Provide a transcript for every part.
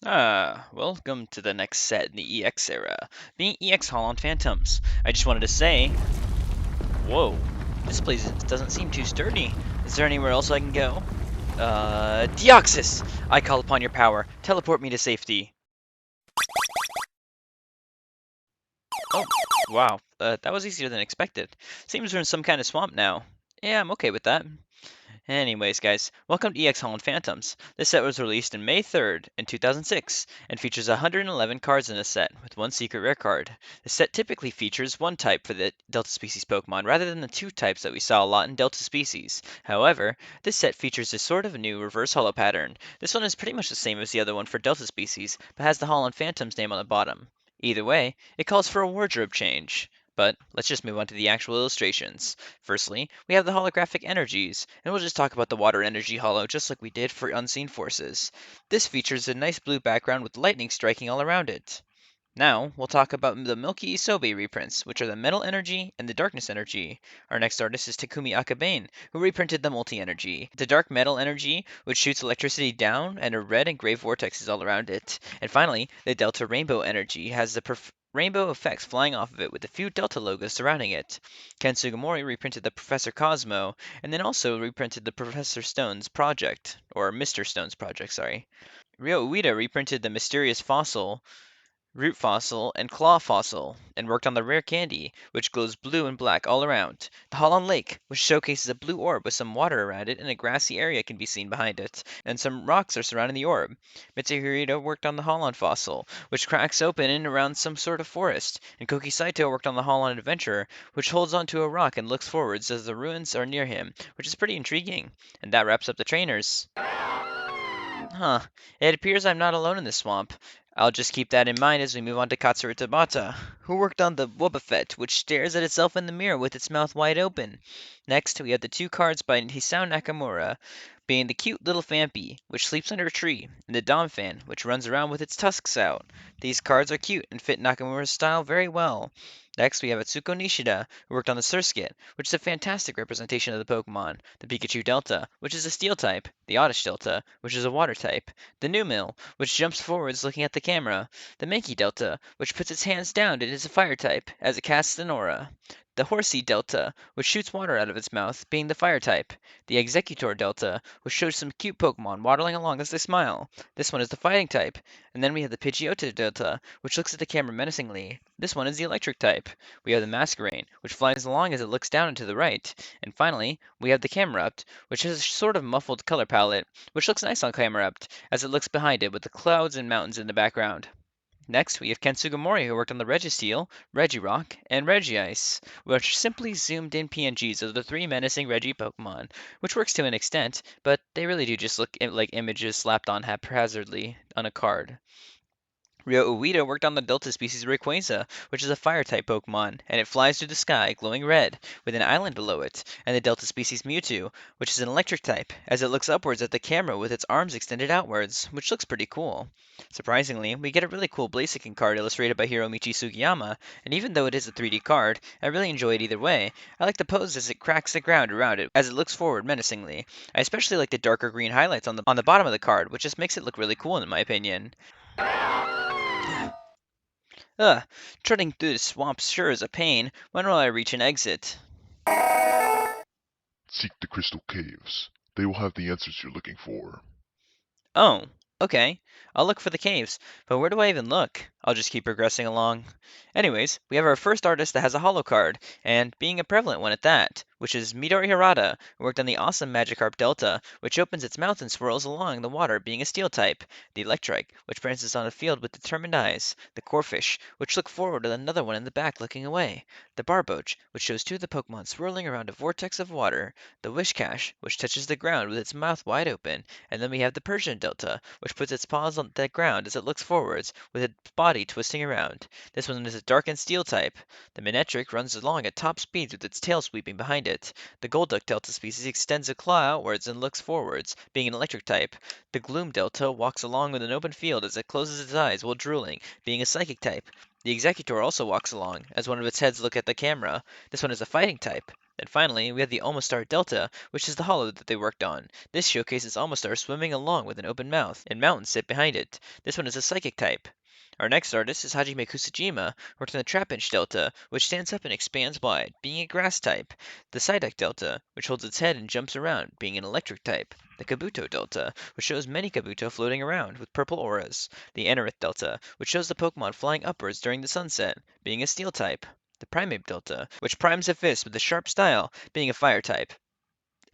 Welcome to the next set in the EX era, the EX HOLON Phantoms. I just wanted to say, whoa, this place doesn't seem too sturdy. Is there anywhere else I can go? Deoxys! I call upon your power. Teleport me to safety. Oh, wow, that was easier than expected. Seems we're in some kind of swamp now. Yeah, I'm okay with that. Anyways, guys, welcome to EX HOLON Phantoms. This set was released in May 3rd in 2006 and features 111 cards in this set, with one secret rare card. The set typically features one type for the Delta Species Pokemon rather than the two types that we saw a lot in Delta Species. However, this set features a sort of new reverse holo pattern. This one is pretty much the same as the other one for Delta Species, but has the HOLON Phantoms name on the bottom. Either way, it calls for a wardrobe change. But let's just move on to the actual illustrations. Firstly, we have the holographic energies, and we'll just talk about the water energy holo just like we did for Unseen Forces. This features a nice blue background with lightning striking all around it. Now, we'll talk about the Milky Isobe reprints, which are the Metal Energy and the Darkness Energy. Our next artist is Takumi Akabane, who reprinted the Multi Energy. The Dark Metal Energy, which shoots electricity down, and a red and gray vortexes all around it. And finally, the Delta Rainbow Energy has the rainbow effects flying off of it with a few Delta logos surrounding it. Ken Sugimori reprinted the Professor Cosmo, and then also reprinted the Professor Stone's project, or Mr. Stone's project, sorry. Ryo Ueda reprinted the Mysterious Fossil, Root Fossil, and Claw Fossil, and worked on the rare candy, which glows blue and black all around. The Holon Lake, which showcases a blue orb with some water around it and a grassy area can be seen behind it, and some rocks are surrounding the orb. Mitsuhiro worked on the Holon Fossil, which cracks open in around some sort of forest, and Kouki Saitou worked on the Holon Adventurer, which holds onto a rock and looks forwards as the ruins are near him, which is pretty intriguing. And that wraps up the trainers. Huh. It appears I'm not alone in this swamp. I'll just keep that in mind as we move on to Katsura Tabata, who worked on the Wobbuffet, which stares at itself in the mirror with its mouth wide open. Next, we have the two cards by Hisao Nakamura, being the cute little Fampy, which sleeps under a tree, and the Domfan, which runs around with its tusks out. These cards are cute and fit Nakamura's style very well. Next, we have Atsuko Nishida, who worked on the Surskit, which is a fantastic representation of the Pokemon, the Pikachu Delta, which is a Steel type, the Oddish Delta, which is a Water type, the Numel, which jumps forwards looking at the camera, the Mankey Delta, which puts its hands down and is a Fire type, as it casts an aura, the Horsey Delta, which shoots water out of its mouth, being the Fire type, the Executor Delta, which shows some cute Pokemon waddling along as they smile. This one is the Fighting type, and then we have the Pidgeotto Delta, which looks at the camera menacingly. This one is the Electric type. We have the Masquerain, which flies along as it looks down and to the right. And finally, we have the Camerupt, which has a sort of muffled color palette, which looks nice on Camerupt, as it looks behind it with the clouds and mountains in the background. Next, we have Ken Sugimori, who worked on the Registeel, Regirock, and Regice, which simply zoomed in PNGs of the three menacing Regi Pokemon, which works to an extent, but they really do just look like images slapped on haphazardly on a card. Ryo Ueda worked on the Delta species Rayquaza, which is a fire-type Pokemon, and it flies through the sky, glowing red, with an island below it, and the Delta species Mewtwo, which is an electric type, as it looks upwards at the camera with its arms extended outwards, which looks pretty cool. Surprisingly, we get a really cool Blaziken card illustrated by Hiromichi Sugiyama, and even though it is a 3D card, I really enjoy it either way. I like the pose as it cracks the ground around it as it looks forward menacingly. I especially like the darker green highlights on the bottom of the card, which just makes it look really cool in my opinion. Ugh, treading through the swamp sure is a pain. When will I reach an exit? Seek the crystal caves. They will have the answers you're looking for. Oh, okay. I'll look for the caves, but where do I even look? I'll just keep progressing along. Anyways, we have our first artist that has a holo card, and being a prevalent one at that, which is Midori Harada, who worked on the awesome Magikarp Delta, which opens its mouth and swirls along the water being a steel type, the Electrike, which prances on a field with determined eyes, the Corphish, which look forward with another one in the back looking away, the Barboach, which shows two of the Pokemon swirling around a vortex of water, the Wishcash, which touches the ground with its mouth wide open, and then we have the Persian Delta, which puts its paws on the ground as it looks forwards, with its body twisting around. This one is a dark and steel type. The Manectric runs along at top speeds with its tail sweeping behind it. The Golduck Delta species extends a claw outwards and looks forwards, being an electric type. The Gloom Delta walks along with an open field as it closes its eyes while drooling, being a psychic type. The Executor also walks along, as one of its heads look at the camera. This one is a fighting type. Then finally, we have the Almastar Delta, which is the hollow that they worked on. This showcases Almastar swimming along with an open mouth, and mountains sit behind it. This one is a psychic type. Our next artist is Hajime Kusajima, worked on the Trapinch Delta, which stands up and expands wide, being a grass type. The Psyduck Delta, which holds its head and jumps around, being an electric type. The Kabuto Delta, which shows many Kabuto floating around with purple auras. The Anorith Delta, which shows the Pokemon flying upwards during the sunset, being a steel type. The Primeape Delta, which primes a fist with a sharp style, being a fire type.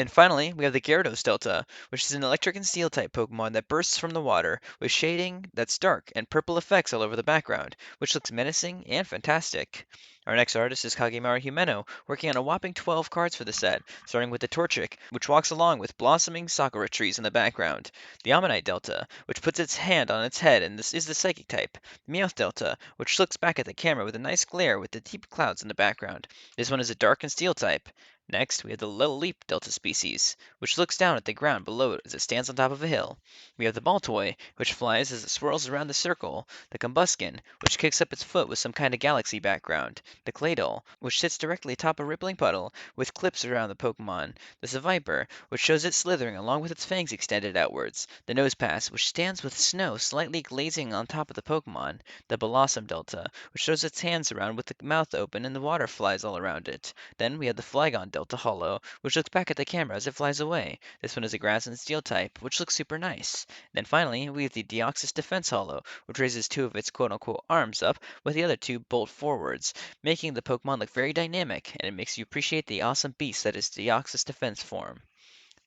And finally, we have the Gyarados Delta, which is an electric and steel type Pokemon that bursts from the water with shading that's dark and purple effects all over the background, which looks menacing and fantastic. Our next artist is Kagemaru Himeno, working on a whopping 12 cards for the set, starting with the Torchic, which walks along with blossoming sakura trees in the background. The Ammonite Delta, which puts its hand on its head and this is the Psychic type. The Meowth Delta, which looks back at the camera with a nice glare with the deep clouds in the background. This one is a dark and steel type. Next, we have the Little Leap Delta species, which looks down at the ground below it as it stands on top of a hill. We have the Baltoy, which flies as it swirls around the circle. The Combuskin, which kicks up its foot with some kind of galaxy background. The Claydol, which sits directly atop a rippling puddle with clips around the Pokemon. The Seviper, which shows it slithering along with its fangs extended outwards. The Nosepass, which stands with snow slightly glazing on top of the Pokemon. The Blossom Delta, which shows its hands around with the mouth open and the water flies all around it. Then we have the Flygon Delta Hollow, which looks back at the camera as it flies away. This one is a grass and steel type, which looks super nice. Then finally, we have the Deoxys Defense Hollow, which raises two of its quote-unquote arms up, with the other two bolt forwards, making the Pokemon look very dynamic, and it makes you appreciate the awesome beast that is Deoxys Defense form.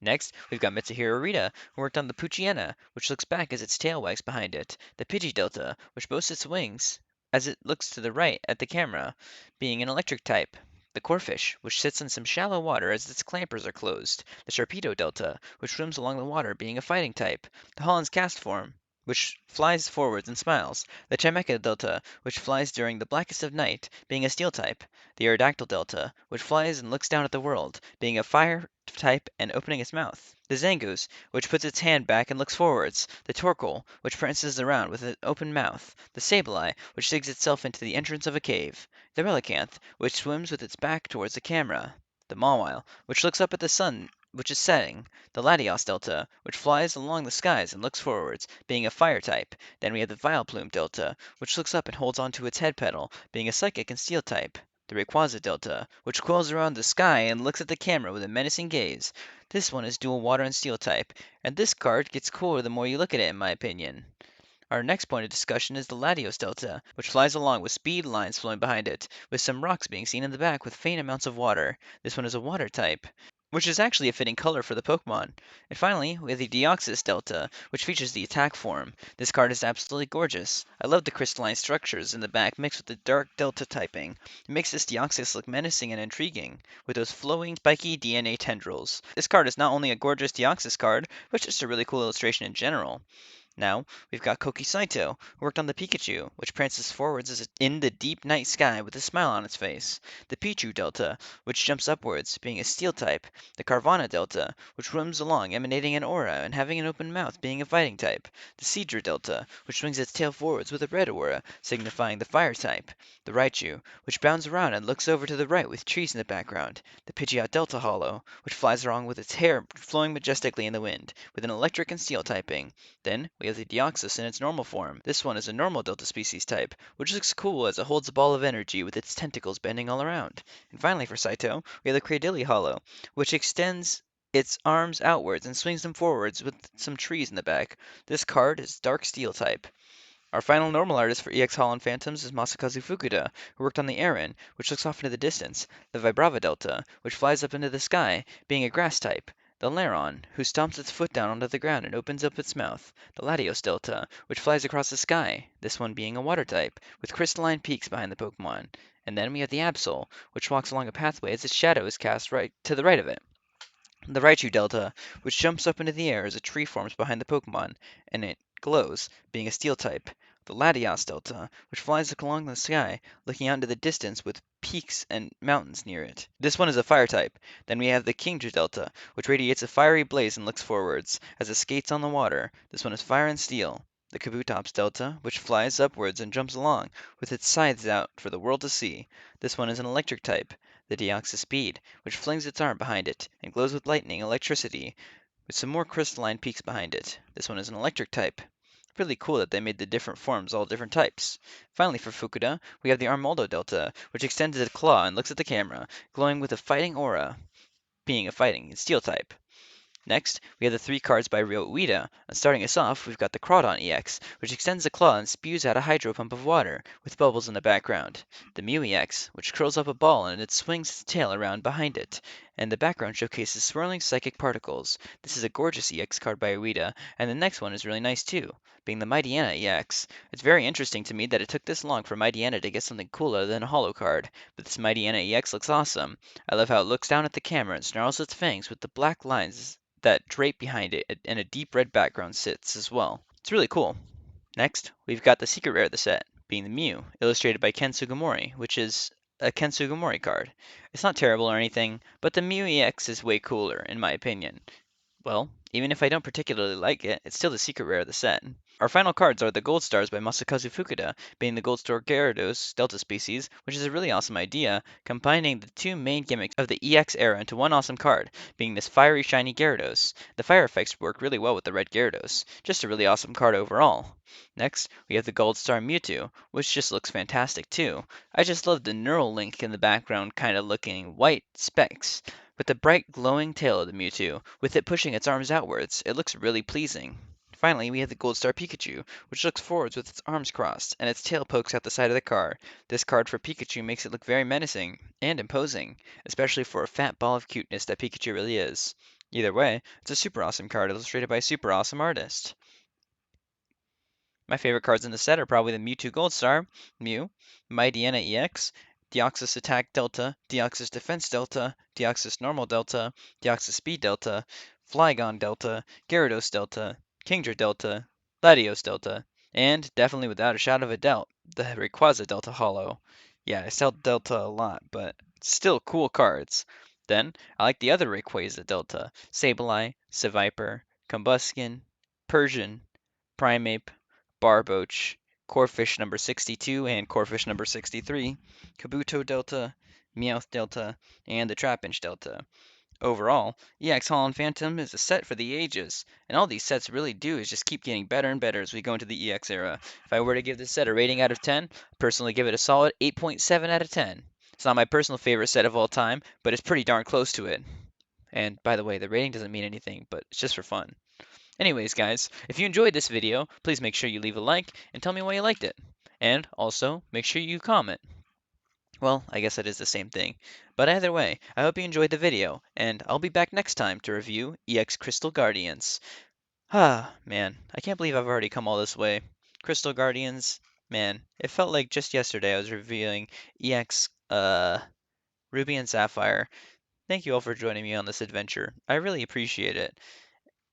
Next, we've got Mitsuhiro Arita, who worked on the Poochyena, which looks back as its tail wags behind it. The Pidgey-Delta, which boasts its wings as it looks to the right at the camera, being an electric type. The Corfish, which sits in some shallow water as its clampers are closed. The Sharpedo-Delta, which swims along the water, being a fighting type. The Holland's Cast form, which flies forwards and smiles. The Chimecha Delta, which flies during the blackest of night, being a steel type. The Aerodactyl Delta, which flies and looks down at the world, being a fire type and opening its mouth. The Zangoose, which puts its hand back and looks forwards. The Torkoal, which prances around with an open mouth. The Sableye, which digs itself into the entrance of a cave. The Relicanth, which swims with its back towards the camera. The Mawile, which looks up at the sun which is setting. The Latios Delta, which flies along the skies and looks forwards, being a fire type. Then we have the Vileplume Delta, which looks up and holds onto its head pedal, being a psychic and steel type. The Rayquaza Delta, which coils around the sky and looks at the camera with a menacing gaze. This one is dual water and steel type, and this card gets cooler the more you look at it in my opinion. Our next point of discussion is the Latios Delta, which flies along with speed lines flowing behind it, with some rocks being seen in the back with faint amounts of water. This one is a water type, which is actually a fitting color for the Pokemon. And finally, we have the Deoxys Delta, which features the attack form. This card is absolutely gorgeous. I love the crystalline structures in the back mixed with the dark Delta typing. It makes this Deoxys look menacing and intriguing, with those flowing, spiky DNA tendrils. This card is not only a gorgeous Deoxys card, but just a really cool illustration in general. Now, we've got Koki Saitou, who worked on the Pikachu, which prances forwards as in the deep night sky with a smile on its face. The Pichu Delta, which jumps upwards, being a steel type. The Carvana Delta, which swims along, emanating an aura and having an open mouth, being a fighting type. The Seadra Delta, which swings its tail forwards with a red aura, signifying the fire type. The Raichu, which bounds around and looks over to the right with trees in the background. The Pidgeot Delta Hollow, which flies along with its hair flowing majestically in the wind, with an electric and steel typing. Then, we have the Deoxys in its normal form. This one is a normal Delta species type, which looks cool as it holds a ball of energy with its tentacles bending all around. And finally for Saitou, we have the Cradily Hollow, which extends its arms outwards and swings them forwards with some trees in the back. This card is Dark Steel type. Our final normal artist for EX HOLON Phantoms is Masakazu Fukuda, who worked on the Aaron, which looks off into the distance, the Vibrava Delta, which flies up into the sky, being a grass type, the Laron, who stomps its foot down onto the ground and opens up its mouth, the Latios Delta, which flies across the sky, this one being a water type, with crystalline peaks behind the Pokemon. And then we have the Absol, which walks along a pathway as its shadow is cast right to the right of it. The Raichu Delta, which jumps up into the air as a tree forms behind the Pokemon, and it glows, being a steel type. The Latios Delta, which flies along the sky, looking out into the distance with peaks and mountains near it. This one is a fire type. Then we have the Kingdra Delta, which radiates a fiery blaze and looks forwards, as it skates on the water. This one is fire and steel. The Kabutops Delta, which flies upwards and jumps along, with its scythes out for the world to see. This one is an electric type. the Deoxys Speed, which flings its arm behind it and glows with lightning electricity with some more crystalline peaks behind it. This one is an electric type. Really cool that they made the different forms all different types. Finally, for Fukuda, we have the Armaldo Delta, which extends its claw and looks at the camera, glowing with a fighting aura, being a fighting and steel type. Next, we have the three cards by Real Ueda, and starting us off, we've got the Crawdon EX, which extends a claw and spews out a hydro pump of water, with bubbles in the background. The Mew EX, which curls up a ball and it swings its tail around behind it, and the background showcases swirling psychic particles. This is a gorgeous EX card by Ueda, and the next one is really nice too, being the Mighty Anna EX. It's very interesting to me that it took this long for Mighty Anna to get something cooler than a holo card, but this Mighty Anna EX looks awesome. I love how it looks down at the camera and snarls its fangs with the black lines that drape behind it and a deep red background sits as well. It's really cool. Next, we've got the secret rare of the set, being the Mew, illustrated by Ken Sugimori, which is a Ken Sugimori card. It's not terrible or anything, but the Mew EX is way cooler, in my opinion. Well, even if I don't particularly like it, it's still the secret rare of the set. Our final cards are the Gold Stars by Masakazu Fukuda, being the Gold Star Gyarados Delta species, which is a really awesome idea, combining the two main gimmicks of the EX era into one awesome card, being this fiery shiny Gyarados. The fire effects work really well with the red Gyarados. Just a really awesome card overall. Next, we have the Gold Star Mewtwo, which just looks fantastic too. I just love the neural link in the background kind of looking white specks. With the bright glowing tail of the Mewtwo, with it pushing its arms outwards, it looks really pleasing. Finally, we have the Gold Star Pikachu, which looks forwards with its arms crossed, and its tail pokes out the side of the card. This card for Pikachu makes it look very menacing and imposing, especially for a fat ball of cuteness that Pikachu really is. Either way, it's a super awesome card illustrated by a super awesome artist. My favorite cards in the set are probably the Mewtwo Gold Star, Mew, Mighty Anna EX, Deoxys Attack Delta, Deoxys Defense Delta, Deoxys Normal Delta, Deoxys Speed Delta, Flygon Delta, Gyarados Delta, Kingdra Delta, Latios Delta, and definitely without a shadow of a doubt, the Rayquaza Delta Holo. Yeah, I sell Delta a lot, but still cool cards. Then, I like the other Rayquaza Delta, Sableye, Seviper, Combuskin, Persian, Primeape, Barboach, Corphish number 62 and Corphish number 63, Kabuto Delta, Meowth Delta, and the Trapinch Delta. Overall, EX HOLON Phantom is a set for the ages, and all these sets really do is just keep getting better and better as we go into the EX era. If I were to give this set a rating out of 10, I'd personally give it a solid 8.7 out of 10. It's not my personal favorite set of all time, but it's pretty darn close to it. And by the way, the rating doesn't mean anything, but it's just for fun. Anyways, guys, if you enjoyed this video, please make sure you leave a like and tell me why you liked it. And also, make sure you comment. Well, I guess that is the same thing. But either way, I hope you enjoyed the video, and I'll be back next time to review EX Crystal Guardians. Ah, man, I can't believe I've already come all this way. Crystal Guardians, man, it felt like just yesterday I was reviewing EX, Ruby and Sapphire. Thank you all for joining me on this adventure. I really appreciate it.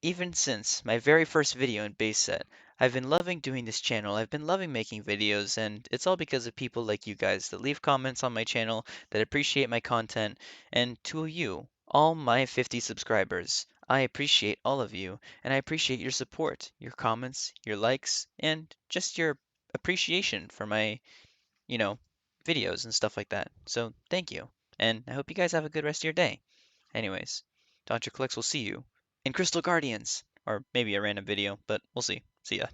Even since my very first video in base set, I've been loving doing this channel. I've been loving making videos, and it's all because of people like you guys that leave comments on my channel, that appreciate my content, and to you, all my 50 subscribers. I appreciate all of you, and I appreciate your support, your comments, your likes, and just your appreciation for my, you know, videos and stuff like that. So thank you, and I hope you guys have a good rest of your day. Anyways, Dr. Clicks will see you in Crystal Guardians, or maybe a random video, but we'll see. See ya.